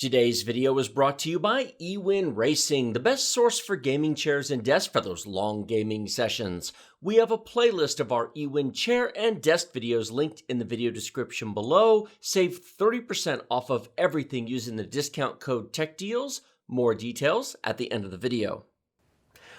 Today's video was brought to you by eWin Racing, the best source for gaming chairs and desks for those long gaming sessions. We have a playlist of our eWin chair and desk videos linked in the video description below. Save 30% off of everything using the discount code TECHDEALS. More details at the end of the video.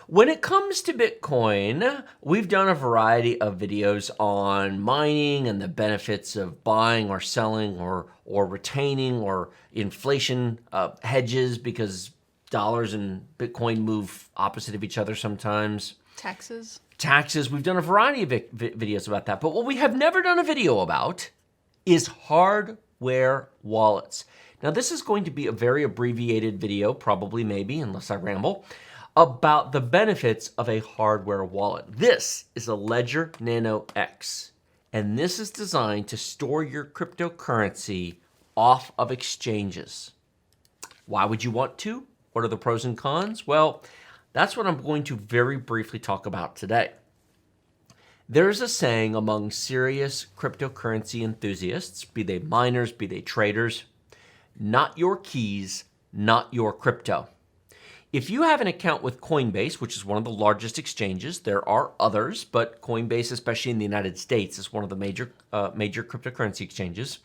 When it comes to Bitcoin, we've done a variety of videos on mining and the benefits of buying or selling or retaining or inflation hedges because dollars and Bitcoin move opposite of each other sometimes. Taxes. We've done a variety of videos about that. But what we have never done a video about is hardware wallets. Now, this is going to be a very abbreviated video, probably, maybe, unless I ramble, about the benefits of a hardware wallet. This is a Ledger Nano X, and this is designed to store your cryptocurrency off of exchanges. Why would you want to? What are the pros and cons? Well, that's what I'm going to very briefly talk about today. There's a saying among serious cryptocurrency enthusiasts, be they miners, be they traders, not your keys, not your crypto. If you have an account with Coinbase, which is one of the largest exchanges, there are others, but Coinbase, especially in the United States, is one of the major cryptocurrency exchanges.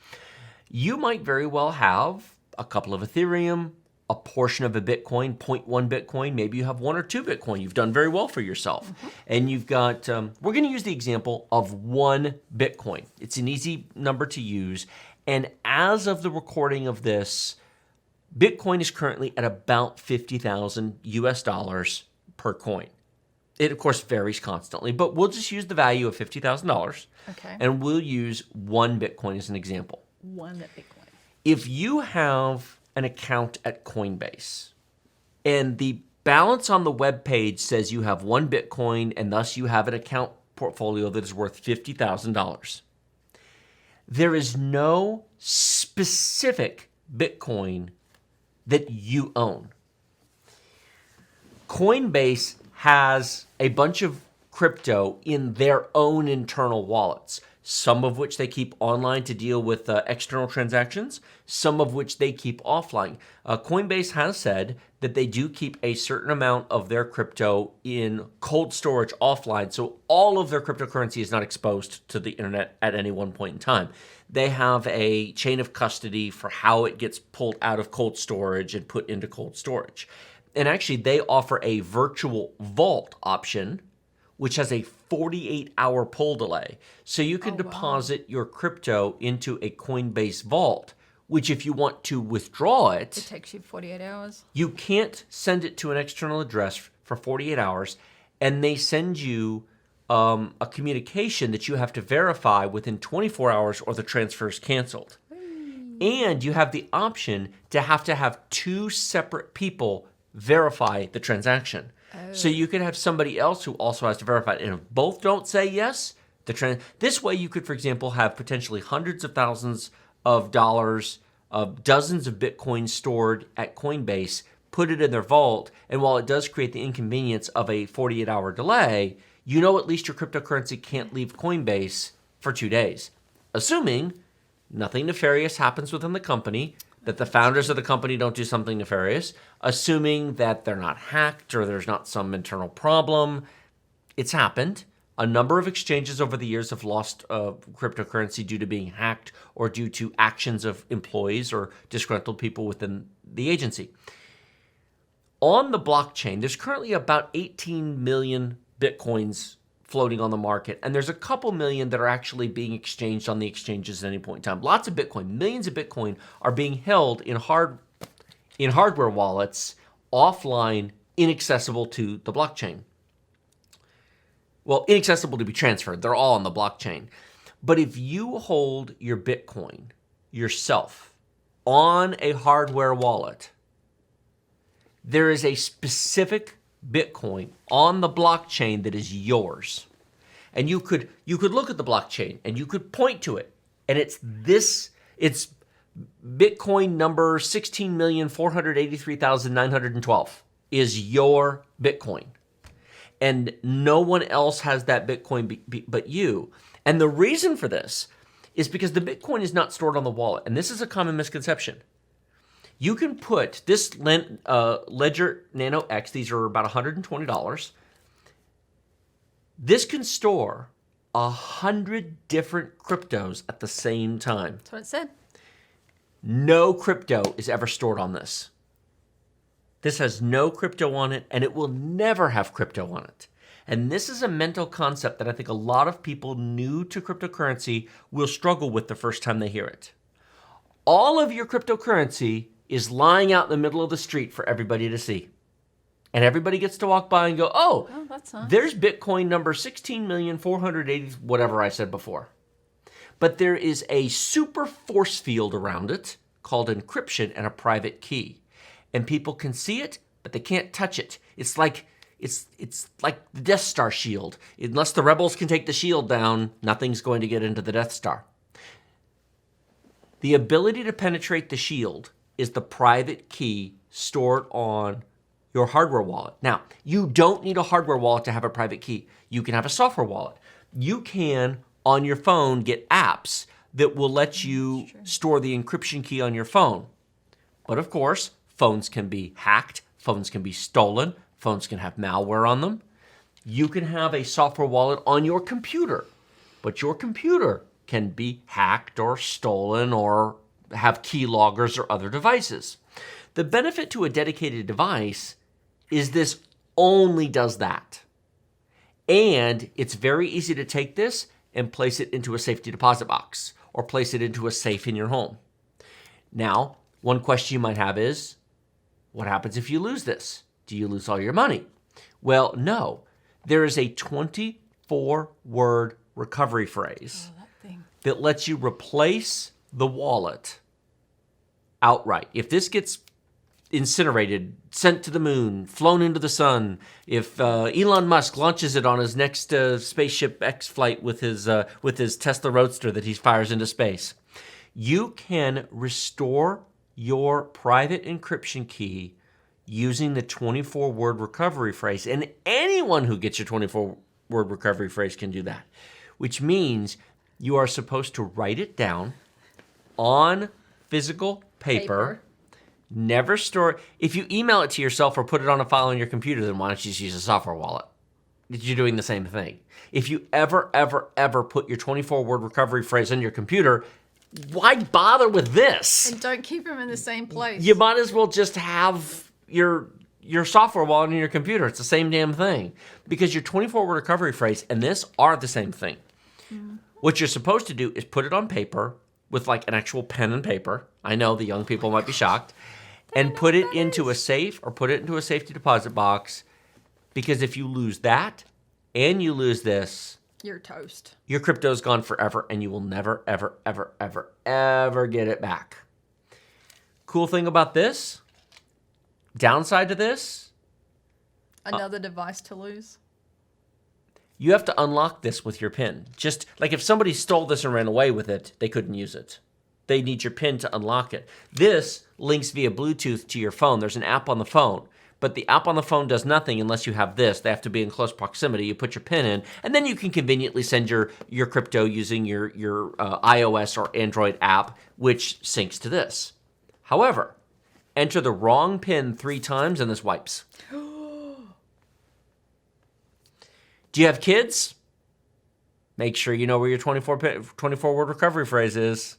You might very well have a couple of Ethereum, a portion of a Bitcoin, 0.1 Bitcoin, maybe you have 1 or 2 Bitcoin. You've done very well for yourself. And you've got, we're going to use the example of 1 Bitcoin. It's an easy number to use. And as of the recording of this, Bitcoin is currently at about $50,000 US per coin. It, of course, varies constantly, but we'll just use the value of $50,000. Okay. And we'll use 1 Bitcoin as an example. 1 Bitcoin. If you have an account at Coinbase and the balance on the web page says you have 1 Bitcoin and thus you have an account portfolio that is worth $50,000, there is no specific Bitcoin that you own. Coinbase has a bunch of crypto in their own internal wallets, some of which they keep online to deal with external transactions, some of which they keep offline. Coinbase has said that they do keep a certain amount of their crypto in cold storage offline, so all of their cryptocurrency is not exposed to the internet at any one point in time. They have a chain of custody for how it gets pulled out of cold storage and put into cold storage. And actually, they offer a virtual vault option, which has a 48-hour pull delay. So you can deposit your crypto into a Coinbase vault, which if you want to withdraw it, It takes you 48 hours. you can't send it to an external address for 48 hours, and they send you a communication that you have to verify within 24 hours or the transfer is canceled. And you have the option to have 2 separate people verify the transaction. So you could have somebody else who also has to verify it. And if both don't say yes, this way you could, for example, have potentially hundreds of thousands of dollars, of dozens of Bitcoin stored at Coinbase, put it in their vault, and while it does create the inconvenience of a 48-hour delay, you know at least your cryptocurrency can't leave Coinbase for 2 days, assuming nothing nefarious happens within the company, that the founders of the company don't do something nefarious, assuming that they're not hacked or there's not some internal problem. It's happened. A number of exchanges over the years have lost cryptocurrency due to being hacked or due to actions of employees or disgruntled people within the agency. On the blockchain, there's currently about 18 million Bitcoins floating on the market, and there's a couple million that are actually being exchanged on the exchanges at any point in time. Lots of Bitcoin, millions of Bitcoin are being held in hardware wallets, offline, inaccessible to the blockchain. Well, inaccessible to be transferred. They're all on the blockchain. But if you hold your Bitcoin yourself on a hardware wallet, there is a specific Bitcoin on the blockchain that is yours. And you could look at the blockchain and you could point to it. And it's Bitcoin number 16,483,912 is your Bitcoin. And no one else has that Bitcoin but you. And the reason for this is because the Bitcoin is not stored on the wallet. And this is a common misconception. You can put this Ledger Nano X, these are about $120. This can store 100 different cryptos at the same time. That's what it said. No crypto is ever stored on this. This has no crypto on it, and it will never have crypto on it. And this is a mental concept that I think a lot of people new to cryptocurrency will struggle with the first time they hear it. All of your cryptocurrency is lying out in the middle of the street for everybody to see. And everybody gets to walk by and go, oh, that's nice. There's Bitcoin number 16,480, whatever I said before. But there is a super force field around it called encryption and a private key. And people can see it, but they can't touch it. It's like the Death Star shield. Unless the rebels can take the shield down, nothing's going to get into the Death Star. The ability to penetrate the shield is the private key stored on your hardware wallet. Now, you don't need a hardware wallet to have a private key. You can have a software wallet. You can, on your phone, get apps that will let you store the encryption key on your phone. But of course, phones can be hacked, phones can be stolen, phones can have malware on them. You can have a software wallet on your computer, but your computer can be hacked or stolen or have keyloggers or other devices. The benefit to a dedicated device is this only does that. And it's very easy to take this and place it into a safety deposit box or place it into a safe in your home. Now, one question you might have is, what happens if you lose this? Do you lose all your money? Well, no. There is a 24-word recovery phrase that lets you replace the wallet outright. If this gets incinerated, sent to the moon, flown into the sun, if Elon Musk launches it on his next spaceship X flight with his Tesla Roadster that he fires into space, you can restore your private encryption key using the 24-word recovery phrase. And anyone who gets your 24-word recovery phrase can do that, which means you are supposed to write it down on physical paper. Never store it. If you email it to yourself or put it on a file on your computer, then why don't you just use a software wallet? You're doing the same thing. If you ever put your 24-word recovery phrase on your computer, why bother with this? And don't keep them in the same place. You might as well just have your software wallet on your computer. It's the same damn thing. Because your 24-word recovery phrase and this are the same thing. What you're supposed to do is put it on paper with like an actual pen and paper. I know the young people might be shocked. And put it into a safe or put it into a safety deposit box. Because if you lose that and you lose this, you're toast. Your crypto's gone forever and you will never, ever get it back. Cool thing about this, downside to this, another device to lose. You have to unlock this with your PIN. Just like if somebody stole this and ran away with it, they couldn't use it. They need your PIN to unlock it. This links via Bluetooth to your phone. There's an app on the phone, but the app on the phone does nothing unless you have this. They have to be in close proximity. You put your PIN in, and then you can conveniently send your crypto using your iOS or Android app, which syncs to this. However, enter the wrong PIN 3 times and this wipes. Do you have kids? Make sure you know where your 24-word recovery phrase is.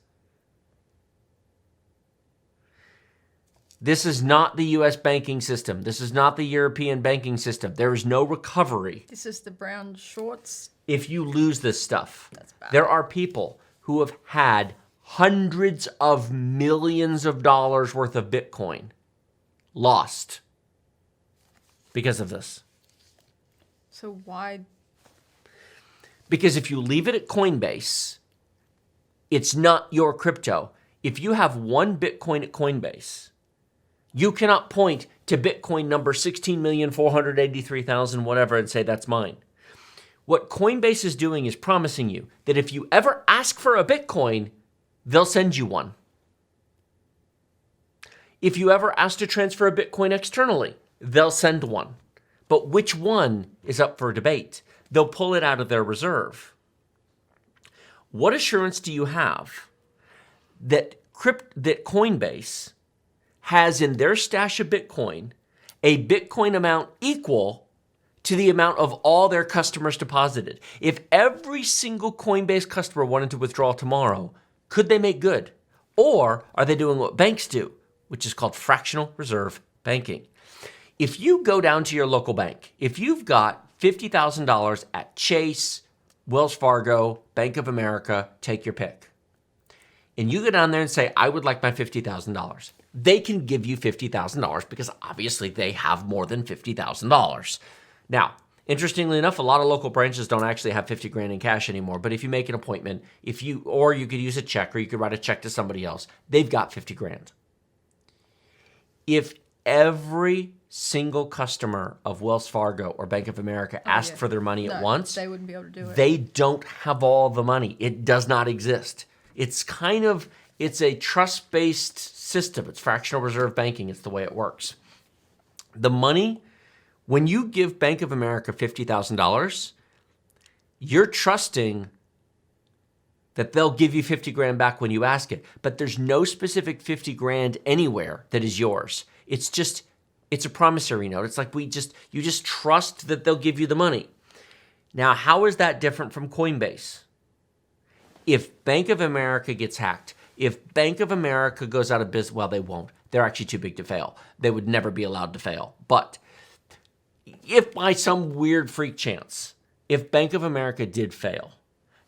This is not the U.S. banking system. This is not the European banking system. There is no recovery. This is the brown shorts. If you lose this stuff, that's bad. There are people who have had hundreds of millions of dollars worth of Bitcoin lost because of this. So why? Because if you leave it at Coinbase, it's not your crypto. If you have one Bitcoin at Coinbase, you cannot point to Bitcoin number 16,483,000 whatever and say that's mine. What Coinbase is doing is promising you that if you ever ask for a Bitcoin, they'll send you one. If you ever ask to transfer a Bitcoin externally, they'll send one. But which one is up for debate? They'll pull it out of their reserve. What assurance do you have that Coinbase has in their stash of Bitcoin a Bitcoin amount equal to the amount of all their customers deposited. If every single Coinbase customer wanted to withdraw tomorrow, could they make good? Or are they doing what banks do, which is called fractional reserve banking? If you go down to your local bank, if you've got $50,000 at Chase, Wells Fargo, Bank of America, take your pick, and you go down there and say, I would like my $50,000, they can give you $50,000 because obviously they have more than $50,000. Now, interestingly enough, a lot of local branches don't actually have 50 grand in cash anymore, but if you make an appointment, or you could use a check, or you could write a check to somebody else, they've got 50 grand. If every single customer of Wells Fargo or Bank of America asked for their money at once, they wouldn't be able to do it. They don't have all the money. It does not exist. It's a trust-based system. It's fractional reserve banking. It's the way it works. The money, when you give Bank of America $50,000, you're trusting that they'll give you 50 grand back when you ask it. But there's no specific 50 grand anywhere that is yours. It's a promissory note. It's like you just trust that they'll give you the money. Now, how is that different from Coinbase? If Bank of America gets hacked, if Bank of America goes out of business, well, they won't. They're actually too big to fail. They would never be allowed to fail. But if by some weird freak chance, if Bank of America did fail,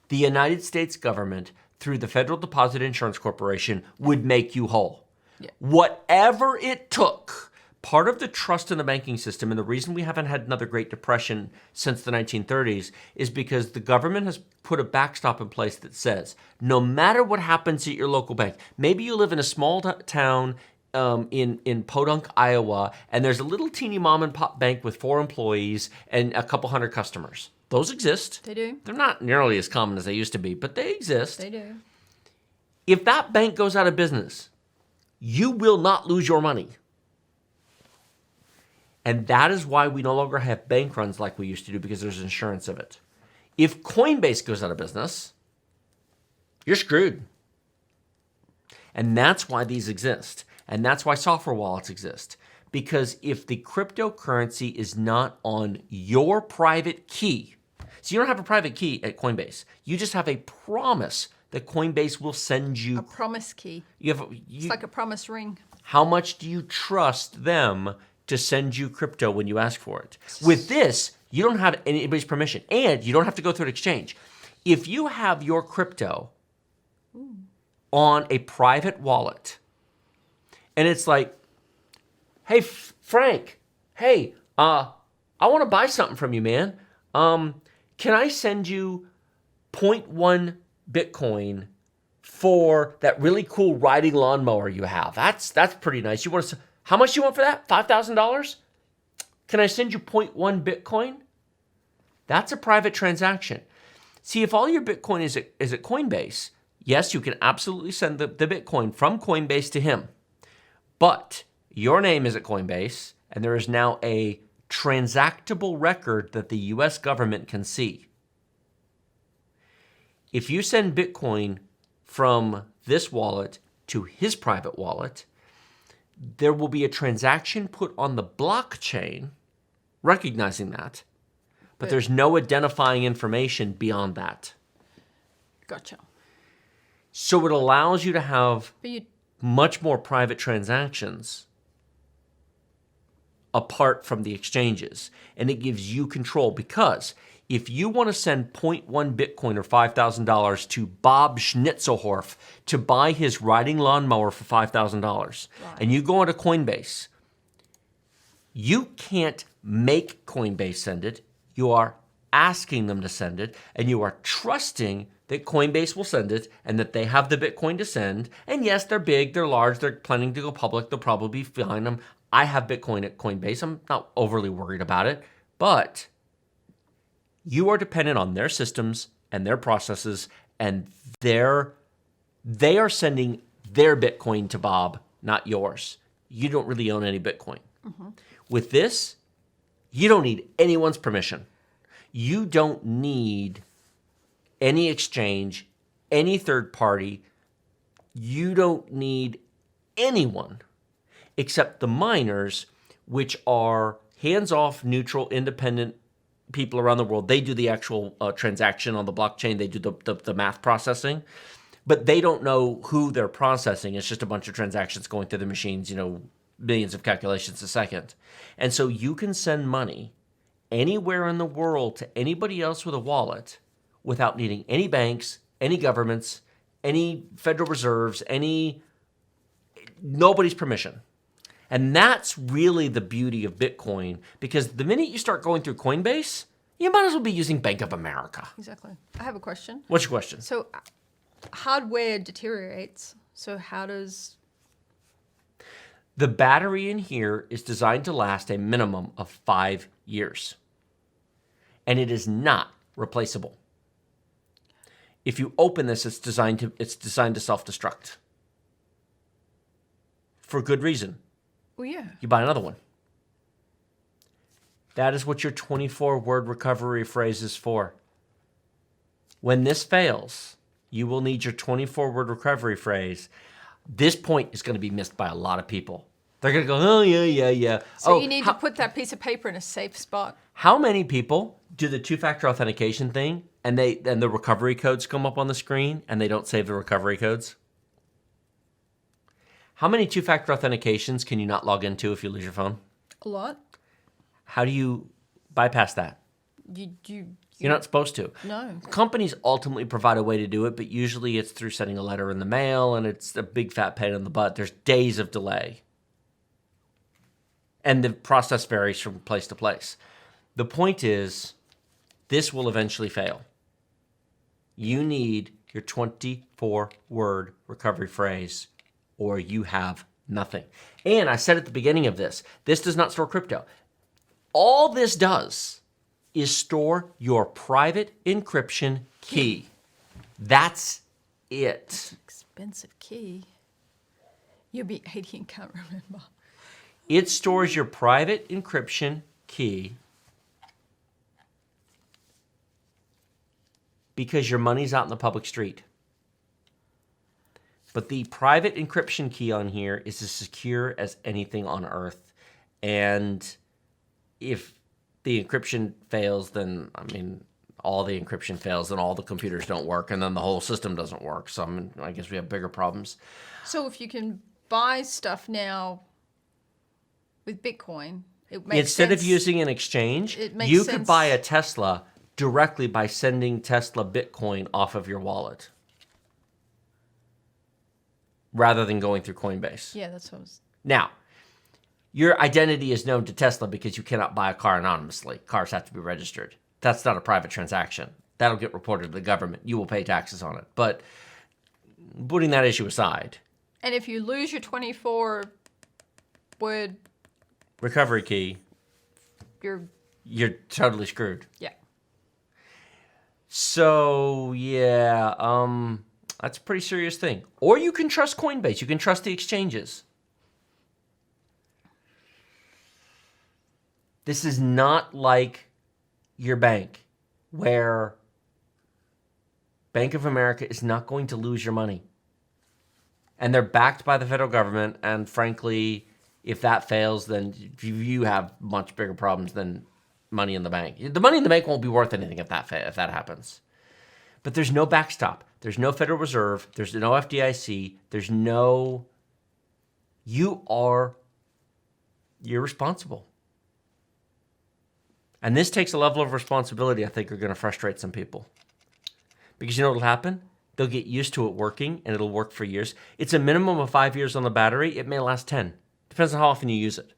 the United States government, through the Federal Deposit Insurance Corporation, would make you whole. Yeah. Whatever it took. Part of the trust in the banking system, and the reason we haven't had another Great Depression since the 1930s, is because the government has put a backstop in place that says, no matter what happens at your local bank, maybe you live in a small town in Podunk, Iowa, and there's a little teeny mom and pop bank with 4 employees and a couple hundred customers. Those exist. They do. They're not nearly as common as they used to be, but they exist. They do. If that bank goes out of business, you will not lose your money. And that is why we no longer have bank runs like we used to do, because there's insurance of it. If Coinbase goes out of business, you're screwed. And that's why these exist. And that's why software wallets exist. Because if the cryptocurrency is not on your private key, so you don't have a private key at Coinbase, you just have a promise that Coinbase will send you. A promise key. It's like a promise ring. How much do you trust them to send you crypto when you ask for it? With this, you don't have anybody's permission, and you don't have to go through an exchange. If you have your crypto on a private wallet, and it's like, hey, Frank, hey, I want to buy something from you, man. Can I send you 0.1 Bitcoin for that really cool riding lawnmower you have? That's pretty nice. You want to? How much do you want for that? $5,000? Can I send you 0.1 Bitcoin? That's a private transaction. See, if all your Bitcoin is at Coinbase, yes, you can absolutely send the Bitcoin from Coinbase to him. But your name is at Coinbase, and there is now a transactable record that the U.S. government can see. If you send Bitcoin from this wallet to his private wallet, there will be a transaction put on the blockchain recognizing that, but there's no identifying information beyond that. Gotcha. So it allows you to have much more private transactions apart from the exchanges, and it gives you control, because if you want to send 0.1 Bitcoin or $5,000 to Bob Schnitzelhorf to buy his riding lawnmower for $5,000, and you go onto Coinbase, you can't make Coinbase send it. You are asking them to send it, and you are trusting that Coinbase will send it and that they have the Bitcoin to send. And yes, they're big, they're large, they're planning to go public, they'll probably be behind them. I have Bitcoin at Coinbase. I'm not overly worried about it, but you are dependent on their systems and their processes, and they are sending their Bitcoin to Bob, not yours. You don't really own any Bitcoin. Mm-hmm. With this, you don't need anyone's permission. You don't need any exchange, any third party. You don't need anyone. except the miners, which are hands-off, neutral, independent people around the world. They do the actual transaction on the blockchain. They do the math processing, but they don't know who they're processing. It's just a bunch of transactions going through the machines, millions of calculations a second. And so you can send money anywhere in the world to anybody else with a wallet without needing any banks, any governments, any Federal Reserves, nobody's permission. And that's really the beauty of Bitcoin, because the minute you start going through Coinbase, you might as well be using Bank of America. Exactly. I have a question. What's your question? So hardware deteriorates. So how does... The battery in here is designed to last a minimum of 5 years. And it is not replaceable. If you open this, it's designed to self-destruct. For good reason. Well, yeah. You buy another one. That is what your 24-word recovery phrase is for. When this fails, you will need your 24-word recovery phrase. This point is going to be missed by a lot of people. They're going to go, oh, yeah. So you need to put that piece of paper in a safe spot. How many people do the two-factor authentication thing and the recovery codes come up on the screen and they don't save the recovery codes? How many two-factor authentications can you not log into if you lose your phone? A lot. How do you bypass that? You're not supposed to. No. Companies ultimately provide a way to do it, but usually it's through sending a letter in the mail, and it's a big fat pain in the butt. There's days of delay. And the process varies from place to place. The point is, this will eventually fail. You need your 24-word recovery phrase, or you have nothing. And I said at the beginning of this does not store crypto. All this does is store your private encryption key. That's it. Expensive key. You'll be 80 and can't remember. It stores your private encryption key because your money's out in the public street. But the private encryption key on here is as secure as anything on Earth. And if the encryption fails, then, all the encryption fails, then all the computers don't work, and then the whole system doesn't work. So, I guess we have bigger problems. So if you can buy stuff now with Bitcoin, it makes Instead sense. of using an exchange, It makes you sense. could buy a Tesla directly by sending Tesla Bitcoin off of your wallet, rather than going through Coinbase. Yeah, that's what I was... Now, your identity is known to Tesla because you cannot buy a car anonymously. Cars have to be registered. That's not a private transaction. That'll get reported to the government. You will pay taxes on it. But putting that issue aside... And if you lose your 24-word... recovery key... You're totally screwed. Yeah. So, yeah, that's a pretty serious thing. Or you can trust Coinbase. You can trust the exchanges. This is not like your bank, where Bank of America is not going to lose your money. And they're backed by the federal government, and frankly, if that fails, then you have much bigger problems than money in the bank. The money in the bank won't be worth anything if that happens. But there's no backstop. There's no Federal Reserve. There's no FDIC. You're responsible. And this takes a level of responsibility I think are going to frustrate some people. Because you know what'll happen? They'll get used to it working, and it'll work for years. It's a minimum of 5 years on the battery. It may last 10. Depends on how often you use it.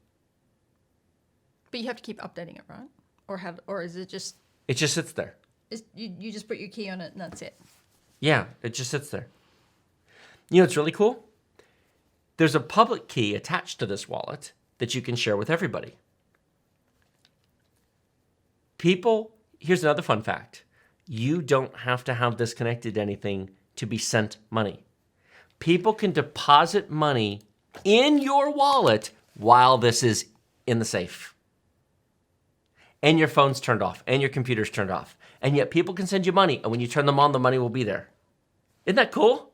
But you have to keep updating it, right? Or is it just... It just sits there. You just put your key on it and that's it? Yeah, it just sits there. You know what's really cool? There's a public key attached to this wallet that you can share with everybody. Here's another fun fact. You don't have to have this connected to anything to be sent money. People can deposit money in your wallet while this is in the safe. And your phone's turned off, and your computer's turned off. And yet people can send you money, and when you turn them on, the money will be there. Isn't that cool?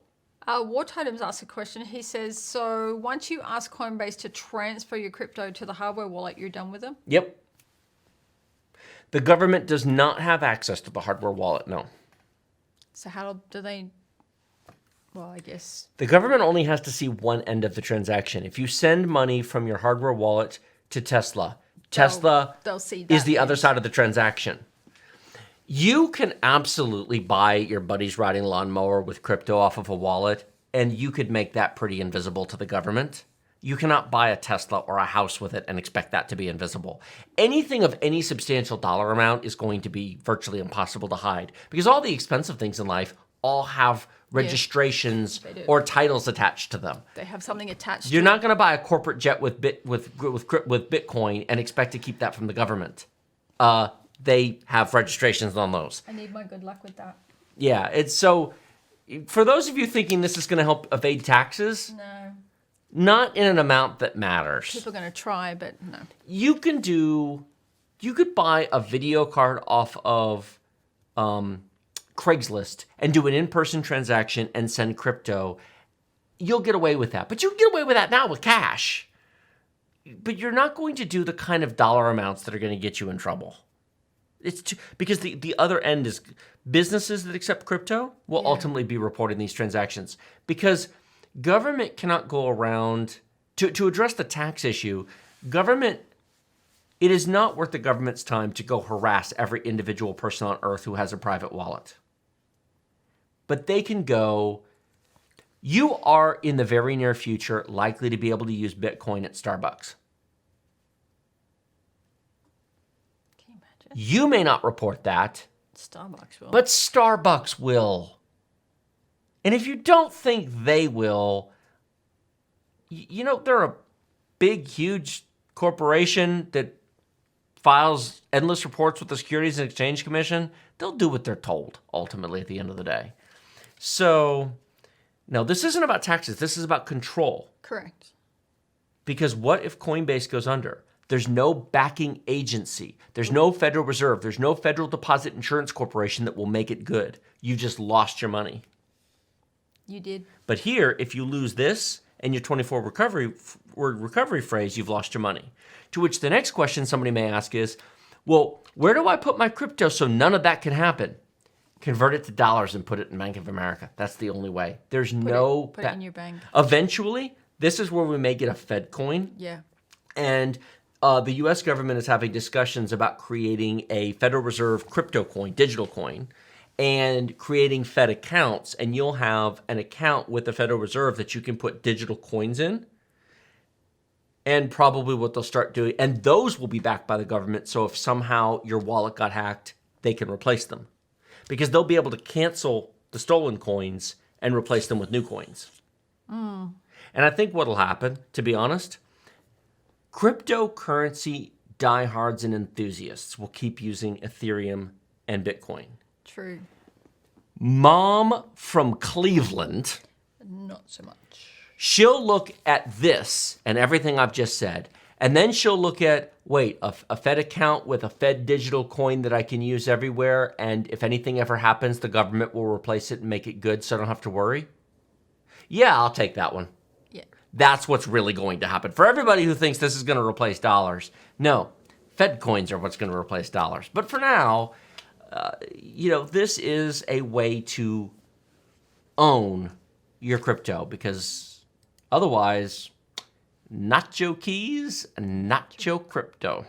War Totems asked a question. He says, so once you ask Coinbase to transfer your crypto to the hardware wallet, you're done with them? Yep. The government does not have access to the hardware wallet, no. So how do they... Well, I guess... The government only has to see one end of the transaction. If you send money from your hardware wallet to Tesla, They'll see that is the other side of the transaction. You can absolutely buy your buddy's riding lawnmower with crypto off of a wallet, and you could make that pretty invisible to the government. You cannot buy a Tesla or a house with it and expect that to be invisible. Anything of any substantial dollar amount is going to be virtually impossible to hide, because all the expensive things in life all have registrations or titles attached to them. They have something attached You're to not going to buy a corporate jet with Bitcoin and expect to keep that from the government. They have registrations on those. I need my good luck with that. Yeah, it's so... For those of you thinking this is going to help evade taxes, No. not in an amount that matters. People are going to try, but no. You could buy a video card off of Craigslist and do an in-person transaction and send crypto. You'll get away with that. But you can get away with that now with cash. But you're not going to do the kind of dollar amounts that are going to get you in trouble. Because the other end is businesses that accept crypto will ultimately be reporting these transactions. Because government cannot go around, to address the tax issue, it is not worth the government's time to go harass every individual person on earth who has a private wallet. But they can go, you are in the very near future likely to be able to use Bitcoin at Starbucks. Can you imagine? You may not report that, Starbucks will. but Starbucks will. And if you don't think they will, they're a big, huge corporation that files endless reports with the Securities and Exchange Commission. They'll do what they're told, ultimately, at the end of the day. So, no, this isn't about taxes. This is about control. Correct. Because what if Coinbase goes under? There's no backing agency. There's no Federal Reserve. There's no Federal Deposit Insurance Corporation that will make it good. You just lost your money. You did. But here, if you lose this and your 24 word recovery phrase, you've lost your money. To which the next question somebody may ask is, well, where do I put my crypto so none of that can happen? Convert it to dollars and put it in Bank of America. That's the only way. There's Put it in your bank. Eventually, this is where we may get a Fed coin. Yeah. And the U.S. government is having discussions about creating a Federal Reserve crypto coin, digital coin, and creating Fed accounts. And you'll have an account with the Federal Reserve that you can put digital coins in. And probably what they'll start doing, and those will be backed by the government. So if somehow your wallet got hacked, they can replace them. Because they'll be able to cancel the stolen coins and replace them with new coins. And I think what'll happen, to be honest, cryptocurrency diehards and enthusiasts will keep using Ethereum and Bitcoin. True. Mom from Cleveland, Not so much. she'll look at this and everything I've just said, and then she'll look at, wait, a Fed account with a Fed digital coin that I can use everywhere, and if anything ever happens, the government will replace it and make it good so I don't have to worry? Yeah, I'll take that one. Yeah. That's what's really going to happen. For everybody who thinks this is going to replace dollars, no, Fed coins are what's going to replace dollars. But for now, this is a way to own your crypto, because otherwise, nacho keys, nacho crypto.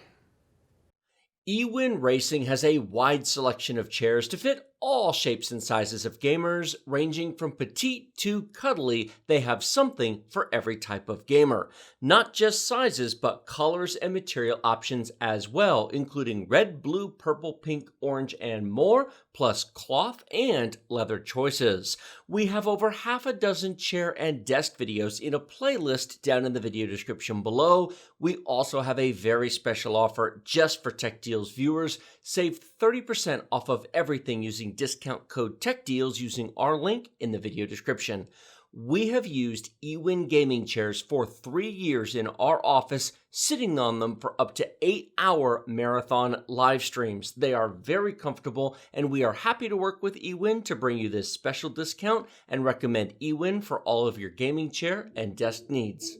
eWin Racing has a wide selection of chairs to fit all shapes and sizes of gamers, ranging from petite to cuddly. They have something for every type of gamer. Not just sizes, but colors and material options as well, including red, blue, purple, pink, orange, and more, plus cloth and leather choices. We have over half a dozen chair and desk videos in a playlist down in the video description below. We also have a very special offer just for Tech Deals viewers. Save 30% off of everything using discount code TechDeals using our link in the video description. We have used eWin gaming chairs for 3 years in our office, sitting on them for up to 8-hour marathon live streams. They are very comfortable, and we are happy to work with eWin to bring you this special discount and recommend eWin for all of your gaming chair and desk needs.